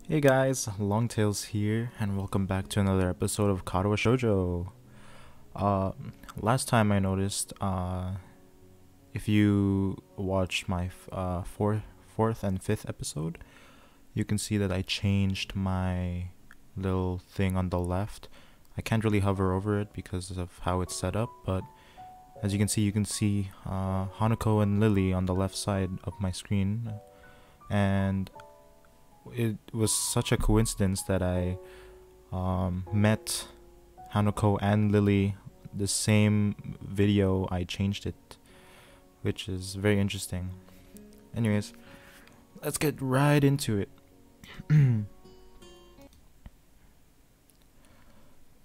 Hey guys, Longtails here, and welcome back to another episode of Katawa Shoujo. Uh, Last time I noticed, if you watch my fourth and fifth episode, you can see that I changed my little thing on the left. I can't really hover over it because of how it's set up, but as you can see Hanako and Lily on the left side of my screen, and it was such a coincidence that I met Hanako and Lily the same video I changed it, which is very interesting. Anyways, let's get right into it.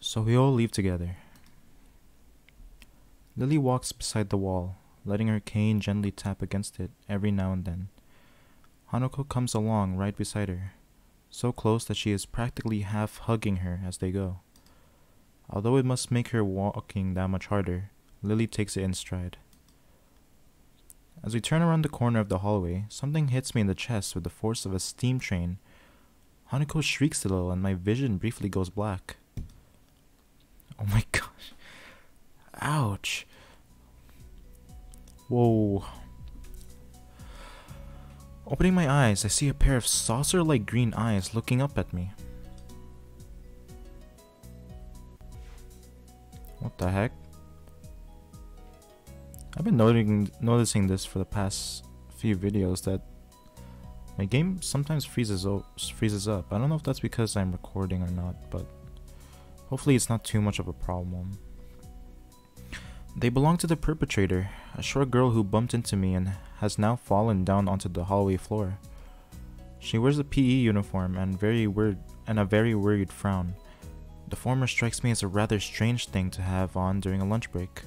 So we all leave together. Lily walks beside the wall, letting her cane gently tap against it every now and then. Hanako comes along right beside her, so close that she is practically half hugging her as they go. Although it must make her walking that much harder, Lily takes it in stride. As we turn around the corner of the hallway, something hits me in the chest with the force of a steam train. Hanako shrieks a little and my vision briefly goes black. Oh my gosh. Ouch. Whoa. Opening my eyes, I see a pair of saucer-like green eyes looking up at me. What the heck? I've been noticing this for the past few videos, that my game sometimes freezes up. I don't know if that's because I'm recording or not, but hopefully it's not too much of a problem. They belong to the perpetrator, a short girl who bumped into me and has now fallen down onto the hallway floor. She wears a PE uniform and a very worried frown. The former strikes me as a rather strange thing to have on during a lunch break.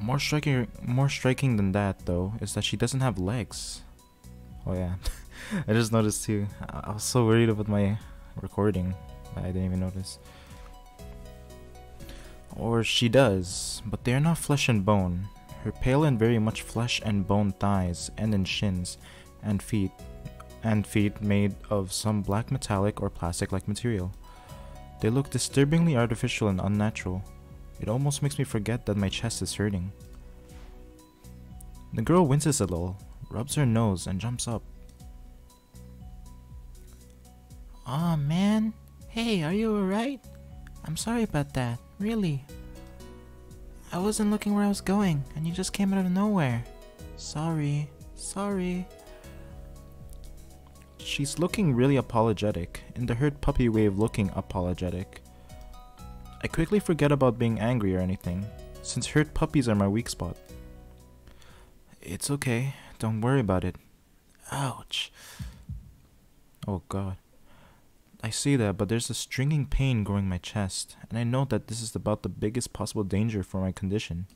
More striking than that, though, is that she doesn't have legs. Oh yeah, I just noticed too. I was so worried about my recording that I didn't even notice. Or she does, but they are not flesh and bone. Her pale and very much flesh and bone thighs end in shins and feet made of some black metallic or plastic-like material. They look disturbingly artificial and unnatural. It almost makes me forget that my chest is hurting. The girl winces a little, rubs her nose, and jumps up. Aw, man. Hey, are you alright? I'm sorry about that, really. I wasn't looking where I was going, and you just came out of nowhere. Sorry. She's looking really apologetic, in the hurt puppy way of looking apologetic. I quickly forget about being angry or anything, since hurt puppies are my weak spot. It's okay, don't worry about it. Ouch. Oh god. I say that, but there's a stinging pain growing in my chest, and I know that this is about the biggest possible danger for my condition.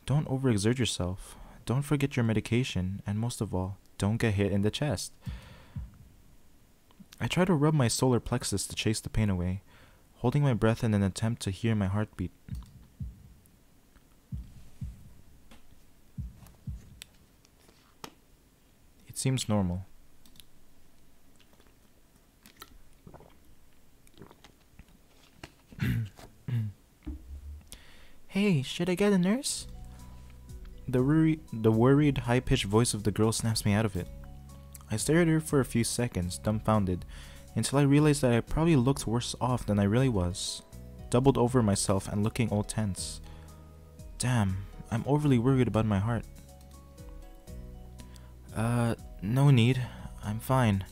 Don't overexert yourself, don't forget your medication, and most of all, don't get hit in the chest. I try to rub my solar plexus to chase the pain away, holding my breath in an attempt to hear my heartbeat. It seems normal. Hey, should I get a nurse? The worried, high-pitched voice of the girl snaps me out of it. I stare at her for a few seconds, dumbfounded, until I realized that I probably looked worse off than I really was, doubled over myself and looking all tense. Damn, I'm overly worried about my heart. No need. I'm fine.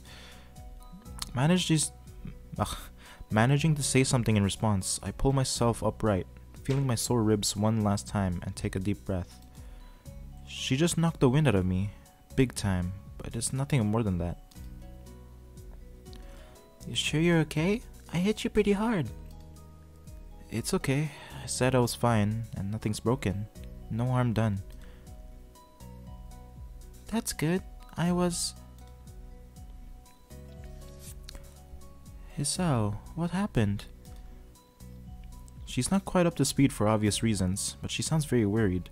Managing to say something in response, I pull myself upright, feeling my sore ribs one last time, and take a deep breath. She just knocked the wind out of me, big time, but it's nothing more than that. You sure you're okay? I hit you pretty hard. It's okay. I said I was fine, and nothing's broken. No harm done. That's good. Hisao, what happened? She's not quite up to speed for obvious reasons, but she sounds very worried.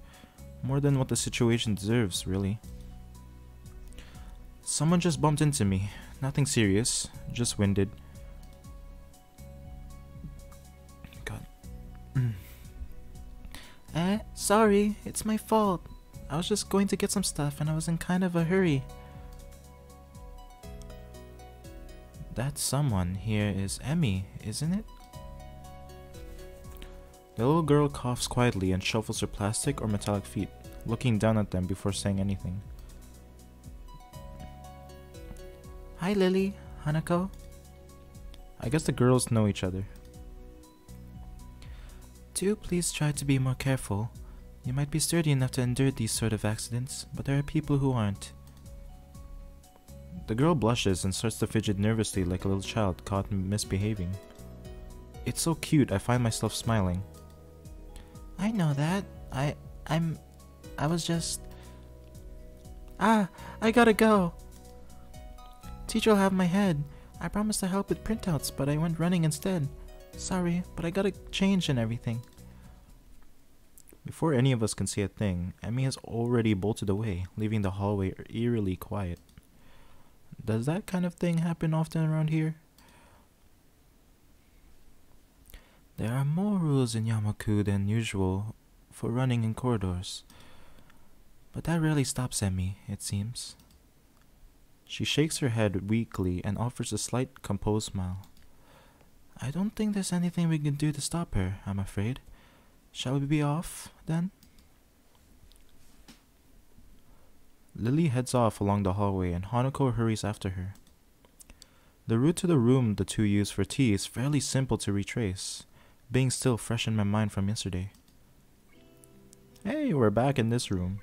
More than what the situation deserves, really. Someone just bumped into me. Nothing serious, just winded. God. Sorry, it's my fault. I was just going to get some stuff and I was in kind of a hurry. That someone here is Emmy, isn't it? The little girl coughs quietly and shuffles her plastic or metallic feet, looking down at them before saying anything. Hi Lily, Hanako. I guess the girls know each other. Do please try to be more careful. You might be sturdy enough to endure these sort of accidents, but there are people who aren't. The girl blushes and starts to fidget nervously like a little child caught misbehaving. It's so cute, I find myself smiling. I know that. I was just... I gotta go. Teacher'll have my head. I promised to help with printouts, but I went running instead. Sorry, but I gotta change and everything. Before any of us can say a thing, Emmy has already bolted away, leaving the hallway eerily quiet. Does that kind of thing happen often around here? There are more rules in Yamaku than usual for running in corridors. But that rarely stops Emmy, it seems. She shakes her head weakly and offers a slight, composed smile. I don't think there's anything we can do to stop her, I'm afraid. Shall we be off, then? Lily heads off along the hallway and Hanako hurries after her. The route to the room the two use for tea is fairly simple to retrace, being still fresh in my mind from yesterday. Hey, we're back in this room.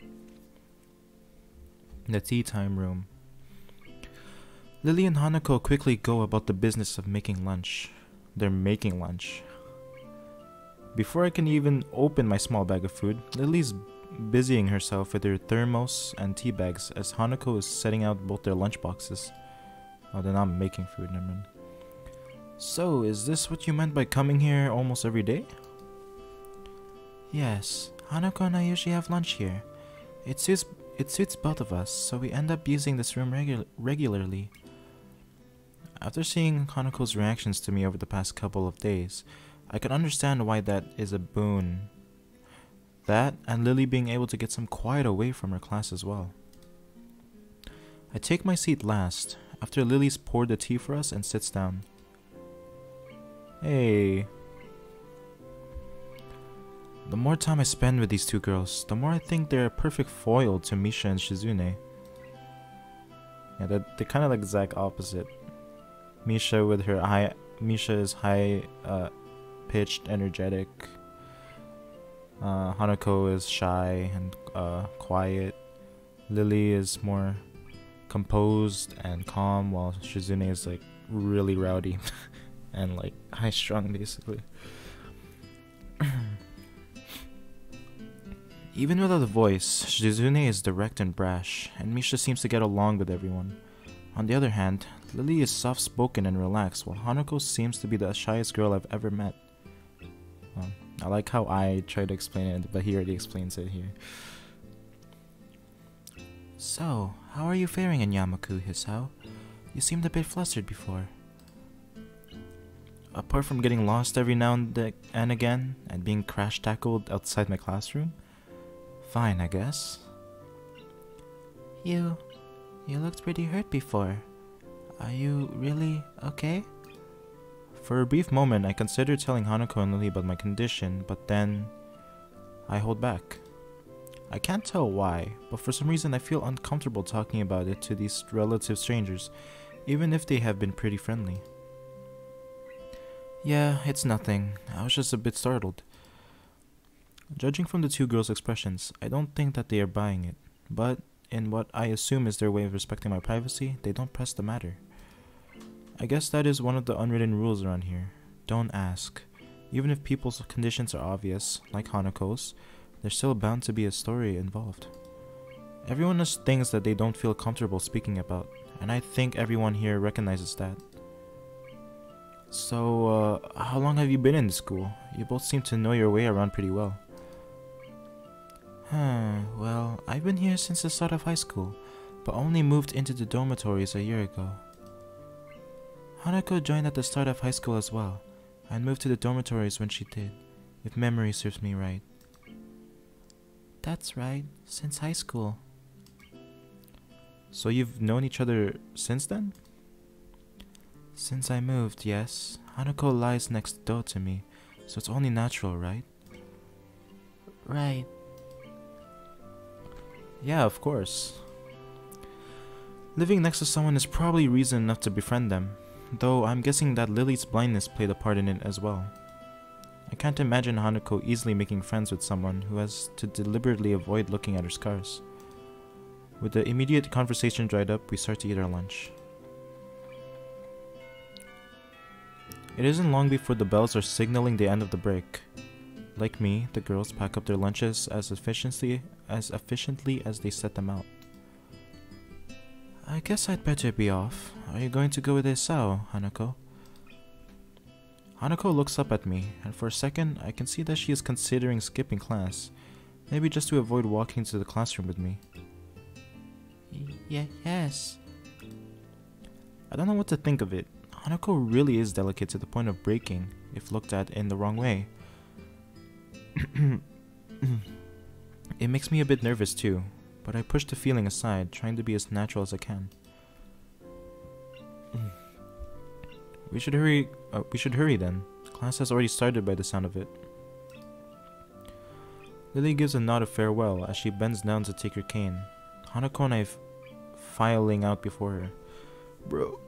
The tea time room. Lily and Hanako quickly go about the business of making lunch. They're making lunch. Before I can even open my small bag of food, Lily's busying herself with her thermos and tea bags as Hanako is setting out both their lunch boxes. Oh, they're not making food, never mind. So, is this what you meant by coming here almost every day? Yes, Hanako and I usually have lunch here. It suits both of us, so we end up using this room regularly. After seeing Hanako's reactions to me over the past couple of days, I can understand why that is a boon. That, and Lily being able to get some quiet away from her class as well. I take my seat last, after Lily's poured the tea for us and sits down. Hey. The more time I spend with these two girls, the more I think they're a perfect foil to Misha and Shizune. Yeah, they're kind of like exact opposite. Misha with her Misha is high pitched, energetic. Hanako is shy and quiet. Lily is more composed and calm, while Shizune is like really rowdy and like high strung basically. Even without a voice, Shizune is direct and brash, and Misha seems to get along with everyone. On the other hand, Lily is soft-spoken and relaxed, while Hanako seems to be the shyest girl I've ever met. I like how I try to explain it, but he already explains it here. So, how are you faring in Yamaku, Hisao? You seemed a bit flustered before. Apart from getting lost every now and again, and being crash-tackled outside my classroom, fine, I guess. You looked pretty hurt before. Are you really okay? For a brief moment, I considered telling Hanako and Lily about my condition, but then I hold back. I can't tell why, but for some reason I feel uncomfortable talking about it to these relative strangers, even if they have been pretty friendly. Yeah, it's nothing. I was just a bit startled. Judging from the two girls' expressions, I don't think that they are buying it, but in what I assume is their way of respecting my privacy, they don't press the matter. I guess that is one of the unwritten rules around here. Don't ask. Even if people's conditions are obvious, like Hanako's, there's still bound to be a story involved. Everyone has things that they don't feel comfortable speaking about, and I think everyone here recognizes that. So, how long have you been in the school? You both seem to know your way around pretty well. Well, I've been here since the start of high school. but only moved into the dormitories a year ago. Hanako joined at the start of high school as well, and moved to the dormitories when she did, if memory serves me right. That's right, since high school. So you've known each other since then? Since I moved, yes. Hanako lies next door to me, so it's only natural, right? Right. Yeah, of course. Living next to someone is probably reason enough to befriend them, though I'm guessing that Lily's blindness played a part in it as well. I can't imagine Hanako easily making friends with someone who has to deliberately avoid looking at her scars. With the immediate conversation dried up, we start to eat our lunch. It isn't long before the bells are signaling the end of the break. Like me, the girls pack up their lunches as efficiently as they set them out. I guess I'd better be off. Are you going to go with Hisao, Hanako? Hanako looks up at me, and for a second, I can see that she is considering skipping class, maybe just to avoid walking to the classroom with me. Yes. I don't know what to think of it. Hanako really is delicate to the point of breaking, if looked at in the wrong way. It makes me a bit nervous too, but I push the feeling aside, trying to be as natural as I can. We should hurry then. Class has already started by the sound of it. Lily gives a nod of farewell as she bends down to take her cane. Hanako and I filing out before her. Bro.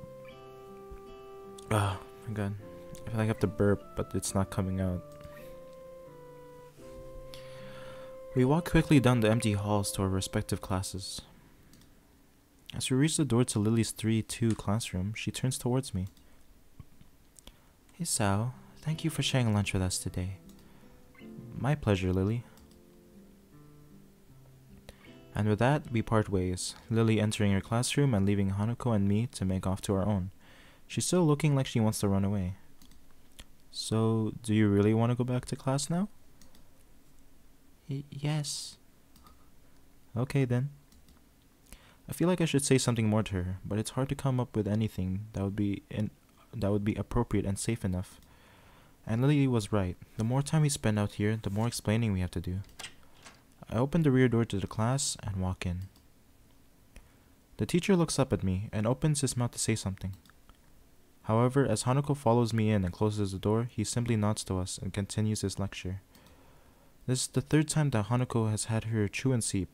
Oh my god. I feel like I have to burp, but it's not coming out. We walk quickly down the empty halls to our respective classes. As we reach the door to Lily's 3-2 classroom, she turns towards me. Hisao, thank you for sharing lunch with us today. My pleasure, Lily. And with that, we part ways, Lily entering her classroom and leaving Hanako and me to make off to our own. She's still looking like she wants to run away. So, do you really want to go back to class now? Yes. Okay then. I feel like I should say something more to her, but it's hard to come up with anything that would be appropriate and safe enough. And Lily was right. The more time we spend out here, the more explaining we have to do. I open the rear door to the class and walk in. The teacher looks up at me and opens his mouth to say something. However, as Hanako follows me in and closes the door, he simply nods to us and continues his lecture. This is the third time that Hanako has had her truancy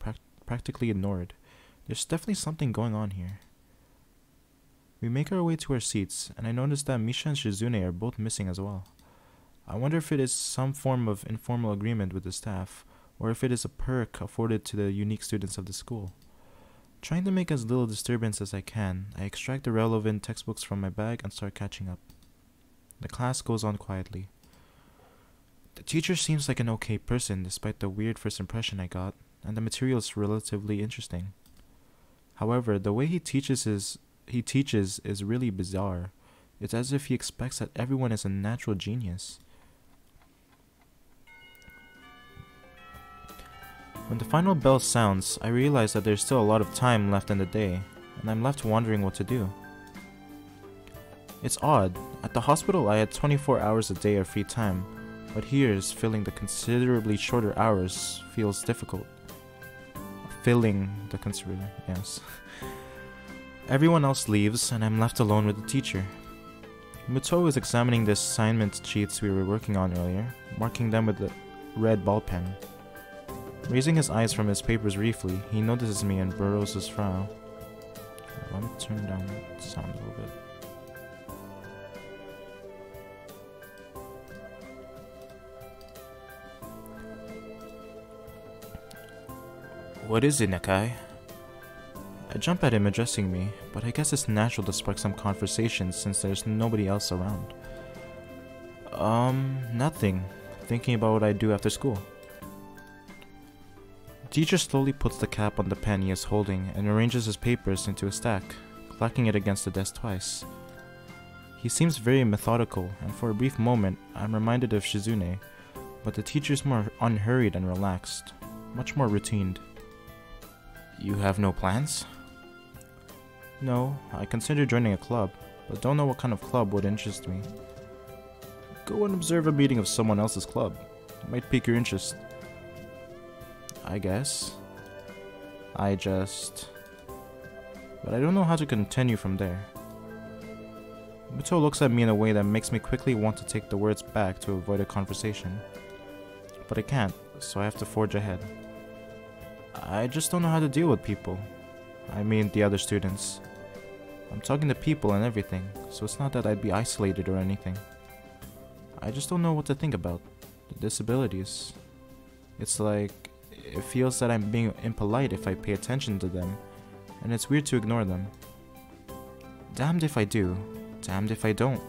practically ignored. There's definitely something going on here. We make our way to our seats, and I notice that Misha and Shizune are both missing as well. I wonder if it is some form of informal agreement with the staff, or if it is a perk afforded to the unique students of the school. Trying to make as little disturbance as I can, I extract the relevant textbooks from my bag and start catching up. The class goes on quietly. The teacher seems like an okay person despite the weird first impression I got, and the material is relatively interesting. However, the way he teaches is really bizarre. It's as if he expects that everyone is a natural genius. When the final bell sounds, I realize that there's still a lot of time left in the day, and I'm left wondering what to do. It's odd. At the hospital I had 24 hours a day of free time, but here's filling the considerably shorter hours feels difficult. Yes. Everyone else leaves, and I'm left alone with the teacher. Muto is examining the assignment sheets we were working on earlier, marking them with a red ball pen. Raising his eyes from his papers briefly, he notices me and burrows his frown. Let me turn down the sound a little bit. What is it, Nakai? I jump at him addressing me, but I guess it's natural to spark some conversation since there's nobody else around. Nothing. Thinking about what I do after school. The teacher slowly puts the cap on the pen he is holding and arranges his papers into a stack, clacking it against the desk twice. He seems very methodical, and for a brief moment, I'm reminded of Shizune, but the teacher's more unhurried and relaxed, much more routined. You have no plans? No, I considered joining a club, but don't know what kind of club would interest me. Go and observe a meeting of someone else's club. It might pique your interest. I guess. But I don't know how to continue from there. Muto looks at me in a way that makes me quickly want to take the words back to avoid a conversation. But I can't, so I have to forge ahead. I just don't know how to deal with people. I mean, the other students. I'm talking to people and everything, so it's not that I'd be isolated or anything. I just don't know what to think about the disabilities. It's like, it feels that I'm being impolite if I pay attention to them, and it's weird to ignore them. Damned if I do, damned if I don't.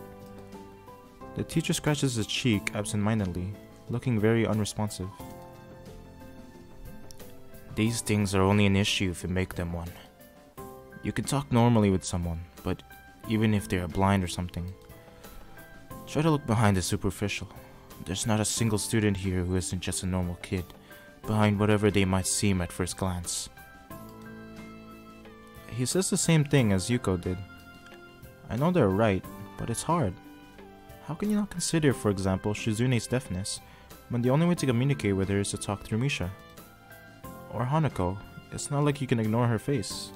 The teacher scratches his cheek absent-mindedly, looking very unresponsive. These things are only an issue if you make them one. You can talk normally with someone, but even if they're blind or something, try to look behind the superficial. There's not a single student here who isn't just a normal kid, behind whatever they might seem at first glance. He says the same thing as Yuko did. I know they're right, but it's hard. How can you not consider, for example, Shizune's deafness, when the only way to communicate with her is to talk through Misha? Or Hanako, it's not like you can ignore her face.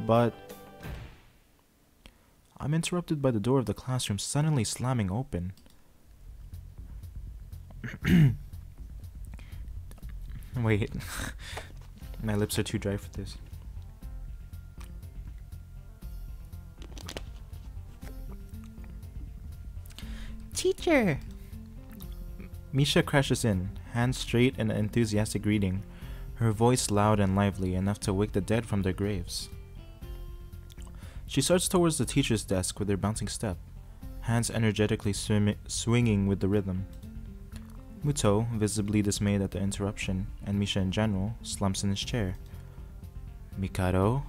But I'm interrupted by the door of the classroom suddenly slamming open. Wait, my lips are too dry for this. Teacher! Misha crashes in, hands straight in an enthusiastic greeting, her voice loud and lively enough to wake the dead from their graves. She starts towards the teacher's desk with her bouncing step, hands energetically swinging with the rhythm. Muto, visibly dismayed at the interruption, and Misha in general, slumps in his chair. Mikado?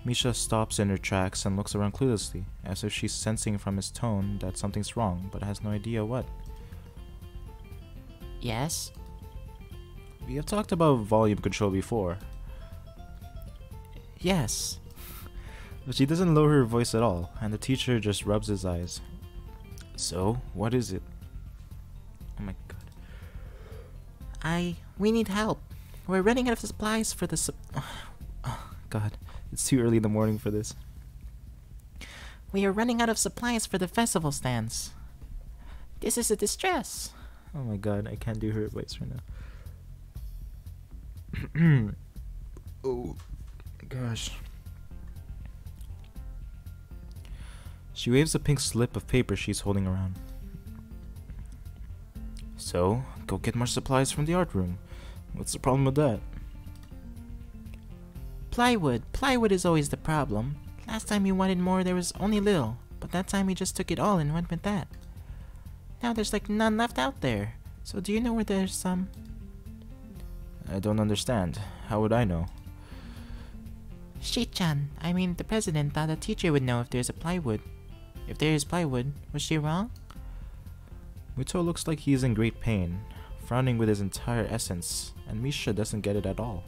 Misha stops in her tracks and looks around cluelessly, as if she's sensing from his tone that something's wrong, but has no idea what. Yes? We have talked about volume control before. Yes. But she doesn't lower her voice at all, and the teacher just rubs his eyes. So, what is it? Oh my god. We need help. We're running out of supplies for the Oh god, it's too early in the morning for this. We are running out of supplies for the festival stands. This is a distress. Oh my god, I can't do her voice right now. Oh my gosh. She waves a pink slip of paper she's holding around. So, go get more supplies from the art room. What's the problem with that? Plywood. Plywood is always the problem. Last time you wanted more, there was only little, but that time you just took it all and went with that. Now there's like none left out there. So do you know where there's some? I don't understand. How would I know? Shi-chan, I mean the president, thought a teacher would know if there's a plywood. If there is plywood, was she wrong? Muto looks like he's in great pain, frowning with his entire essence, and Misha doesn't get it at all.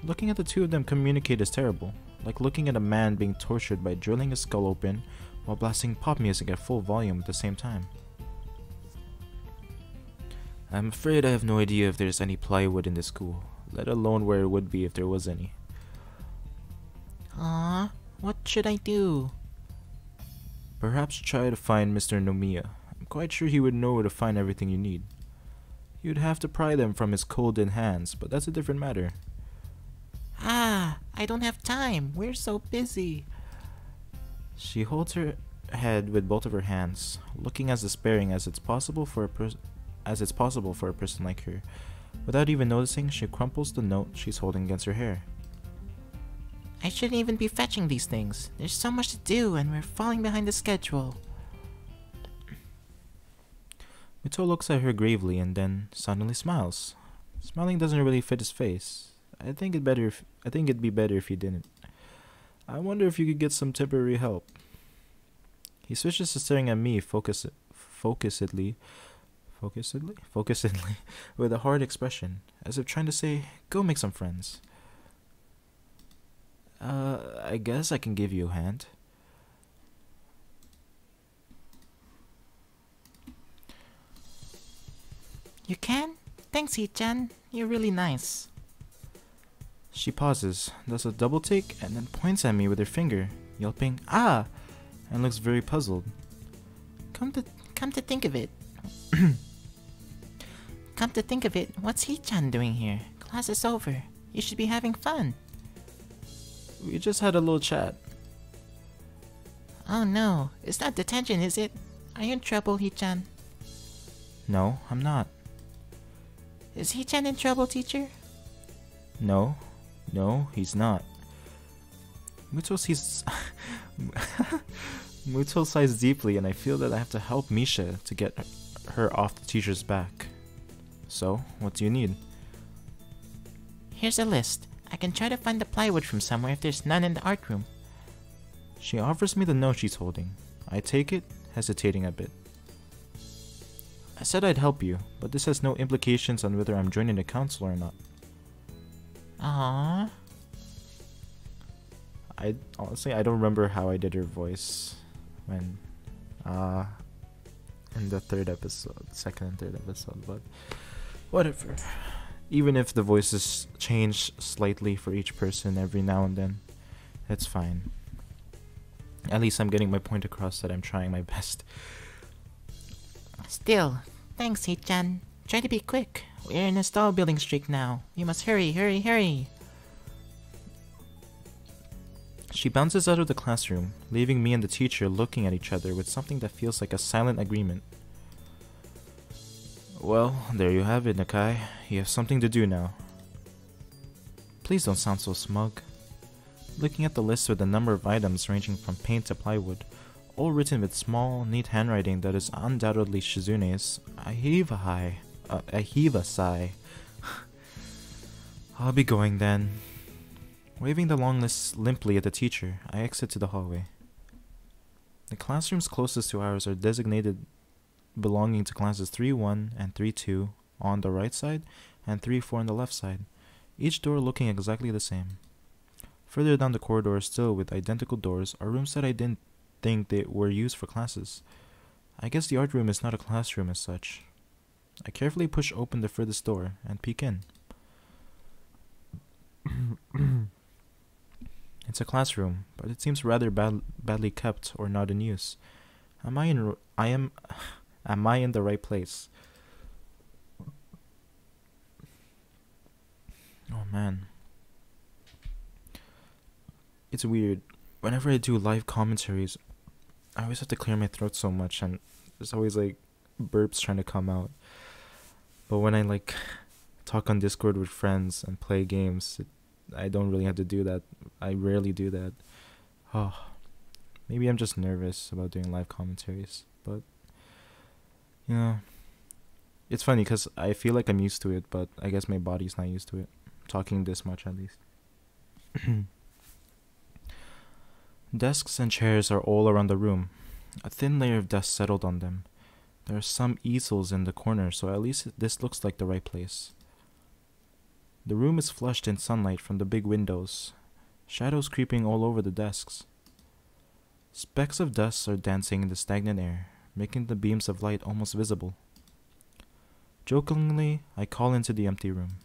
Looking at the two of them communicate is terrible, like looking at a man being tortured by drilling his skull open while blasting pop music at full volume at the same time. I'm afraid I have no idea if there's any plywood in this school, let alone where it would be if there was any. What should I do? Perhaps try to find Mr. Nomiya. I'm quite sure he would know where to find everything you need. You'd have to pry them from his cold-in hands, but that's a different matter. I don't have time. We're so busy. She holds her head with both of her hands, looking as despairing as it's possible for a person like her. Without even noticing, she crumples the note she's holding against her hair. I shouldn't even be fetching these things. There's so much to do and we're falling behind the schedule. Mito looks at her gravely and then suddenly smiles. Smiling doesn't really fit his face. I think it'd be better if he didn't. I wonder if you could get some temporary help. He switches to staring at me focusedly, with a hard expression, as if trying to say, go make some friends. I guess I can give you a hand. You can? Thanks, Hee-chan. You're really nice. She pauses, does a double take, and then points at me with her finger, yelping, "Ah!" and looks very puzzled. Come to think of it. Come to think of it, what's Hee-chan doing here? Class is over. You should be having fun. We just had a little chat. Oh no, it's not detention, is it? Are you in trouble, Hee-chan? No, I'm not. Is Hee-chan in trouble, teacher? No, he's not. Muto sighs deeply, and I feel that I have to help Misha to get her off the teacher's back. So, what do you need? Here's a list. I can try to find the plywood from somewhere if there's none in the art room. She offers me the note she's holding. I take it, hesitating a bit. I said I'd help you, but this has no implications on whether I'm joining the council or not. Aww. I don't remember how I did her voice when in the second and third episode, but whatever. Even if the voices change slightly for each person every now and then, that's fine. At least I'm getting my point across that I'm trying my best. Still, thanks, Hee-chan. Try to be quick. We're in a stall building streak now. You must hurry, hurry, hurry. She bounces out of the classroom, leaving me and the teacher looking at each other with something that feels like a silent agreement. Well, there you have it, Nakai. You have something to do now. Please don't sound so smug. Looking at the list with a number of items ranging from paint to plywood, all written with small, neat handwriting that is undoubtedly Shizune's, I heave a sigh. I'll be going then. Waving the long list limply at the teacher, I exit to the hallway. The classrooms closest to ours are designated belonging to classes 3-1 and 3-2 on the right side and 3-4 on the left side, each door looking exactly the same. Further down the corridor, still with identical doors, are rooms that I didn't think they were used for classes. I guess the art room is not a classroom as such. I carefully push open the furthest door and peek in. It's a classroom, but it seems rather badly kept or not in use. Am I in the right place? Oh man. It's weird. Whenever I do live commentaries, I always have to clear my throat so much, and there's always like burps trying to come out. But when I talk on Discord with friends and play games, I don't really have to do that. I rarely do that. Oh, maybe I'm just nervous about doing live commentaries, but it's funny because I feel like I'm used to it, but I guess my body's not used to it. Talking this much at least. Desks and chairs are all around the room. A thin layer of dust settled on them. There are some easels in the corner, so at least this looks like the right place. The room is flushed in sunlight from the big windows, shadows creeping all over the desks. Specks of dust are dancing in the stagnant air, making the beams of light almost visible. Jokingly, I call into the empty room.